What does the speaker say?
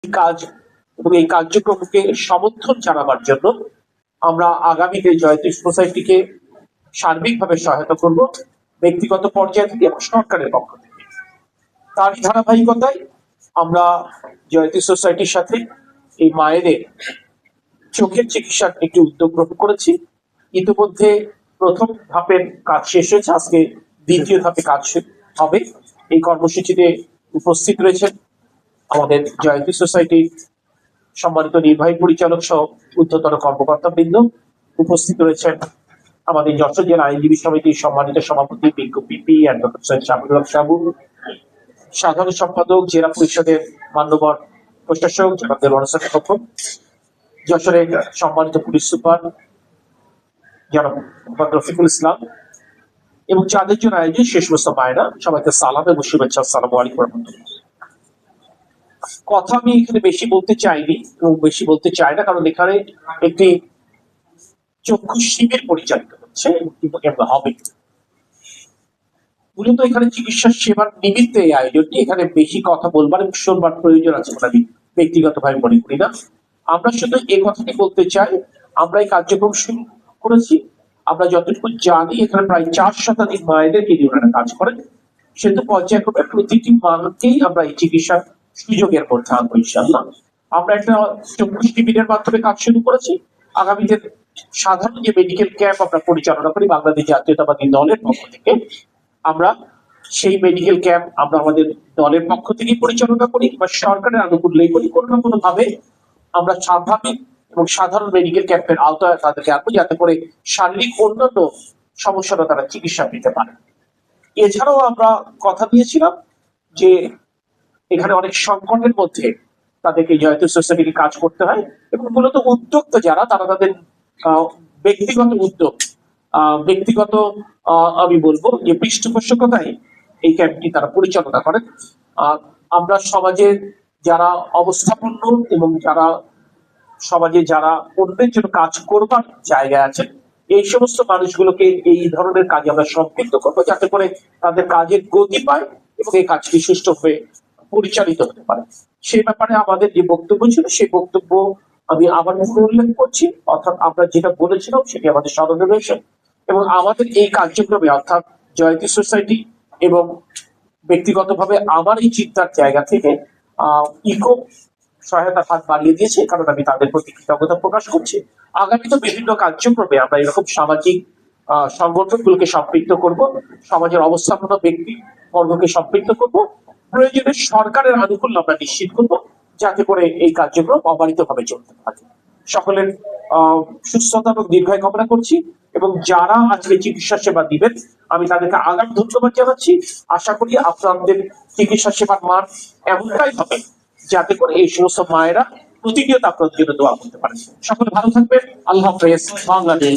কাজ এবং এই কার্যক্রমকে সমর্থন জানাবার জন্য আমরা আগামীতে জয়তী সোসাইটিকে সার্বিকভাবে সহায়তা করব, ব্যক্তিগত পর্যায় থেকে এবং সরকারের পক্ষ থেকে। তার ধারাবাহিকতায় আমরা জয়তী সোসাইটির সাথে এই মায়েদের চোখের চিকিৎসার একটি উদ্যোগ গ্রহণ করেছি। ইতিমধ্যে প্রথম ধাপের কাজ শেষ হয়েছে, আজকে দ্বিতীয় ধাপে কাজ হবে। এই কর্মসূচিতে উপস্থিত রয়েছেন আমাদের জয়তী সোসাইটির সম্মানিত নির্বাহী পরিচালক সহ ঊর্ধ্বতন কর্মকর্তা বৃন্দ। উপস্থিত রয়েছেন আমাদের যশোর জেলা আইনজীবী সমিতির সম্মানিত সভাপতি বিজ্ঞ পিপি অ্যাডভোকেট সৈয়দ শাহুল হক সাবু, সাধারণ সম্পাদক জেলা পরিষদের মান্যবর প্রশাসক জনাব দেওয়ান হোসেন, যশোরের সম্মানিত পুলিশ সুপার জনাব রফিকুল ইসলাম এবং যাদের জন্য আয়োজন শেষ সমস্ত মায়েরা, সবাইকে সালাম এবং শুভেচ্ছা। আসসালামু আলাইকুম রহমতুল্লাহ। কথা আমি এখানে বেশি বলতে চাইনি এবং বেশি বলতে চাই না, কারণ এখানে একটি চক্ষু শিবির পরিচালিত হচ্ছে এবং হবে। মূলত এখানে চিকিৎসা সেবার নিমিত্তে এই আয়োজনটি, এখানে বেশি কথা বলবার এবং শুনবার প্রয়োজন আছে বলে আমি ব্যক্তিগতভাবে মনে করি না। আমরা শুধু এই কথাটি বলতে চাই, আমরা এই কার্যক্রম শুরু করেছি। আমরা যতটুকু জানি এখানে প্রায় 4 শতাধিক মায়েদেরকে নিয়ে ওনারা কাজ করেন, সেহেতু পর্যায়ক্রমে প্রতিটি মানুষকেই আমরা এই চিকিৎসা সুযোগের মধ্যে আনবো ইনশাআল্লাহ। আমরা একটা চক্ষু শিবিরের মাধ্যমে কাজ শুরু করেছি। আগামীতে সাধারণ যে মেডিকেল ক্যাম্প আমরা পরিচালনা করি বাংলাদেশ জাতীয়তাবাদী দলের পক্ষ থেকে, আমরা সেই মেডিকেল ক্যাম্প আমরা আমাদের দলের পক্ষ থেকে পরিচালনা করি বা সরকারের আনুকূল্যেই করি। কোনো না কোনো ভাবে আমরা স্বাভাবিক এবং সাধারণ মেডিকেল ক্যাম্পের আওতায় তাদেরকে আনবো, যাতে করে শারীরিক অন্যান্য সমস্যাটা তারা চিকিৎসা পেতে পারে। এছাড়াও আমরা কথা দিয়েছিলাম যে এখানে অনেক সংকটের মধ্যে তাদেরকে জয়তী সোসাইটিকে কাজ করতে হয় এবং মূলত উদ্যোক্তা যারা, তারা তাদের ব্যক্তিগত উদ্যোগ, ব্যক্তিগত আমি বলবো যে পৃষ্ঠপোষকতায় এই ক্যাম্পটি তারা পরিচালনা করেন। আমরা সমাজের যারা অবস্থাপন্ন এবং যারা সমাজে যারা অন্যের জন্য কাজ করবার জায়গায় আছেন, এই সমস্ত মানুষগুলোকে এই ধরনের কাজে আমরা সম্পৃক্ত করবো, যাতে করে তাদের কাজের গতি পায় এবং এই কাজটি সুষ্ঠুভাবে পরিচালিত হতে পারে। সেই ব্যাপারে আমাদের যে বক্তব্য ছিল, সেই বক্তব্য আমি আবার উল্লেখ করছি। অর্থাৎ আমরা যেটা বলেছিলাম সেটি আমাদের স্মরণে রয়েছে এবং আমাদের এই কার্যক্রমে অর্থাৎ জয়তী সোসাইটি এবং ব্যক্তিগতভাবে আমার এই চিন্তার জায়গা থেকে ইকো সহায়তার হাত বাড়িয়ে দিয়েছে, কারণ আমি তাদের প্রতি কৃতজ্ঞতা প্রকাশ করছি। আগামীতে বিভিন্ন কার্যক্রমে আমরা এরকম সামাজিক সংগঠনগুলোকে সম্পৃক্ত করব, সমাজের অবস্থাপন্ন ব্যক্তি বর্গকে সম্পৃক্ত করব, প্রয়োজনে সরকারের আনুকূল্য আমরা নিশ্চিত করব, যাতে করে এই কার্যক্রম অবারিতভাবে চলতে থাকে। সকলের সুস্থতা এবং দীর্ঘায়ু কামনা করছি এবং যারা আজকে চিকিৎসা সেবা দিবেন আমি তাদেরকে আগাম ধন্যবাদ জানাচ্ছি। আশা করি আপনাদের চিকিৎসা সেবার মান এমনটাই হবে যাতে করে এই সমস্ত মায়েরা প্রতিনিয়ত আপনাদের জন্য দোয়া করতে পারেন। সকলে ভালো থাকবেন। আল্লাহ হাফেজ। বাংলাদেশ।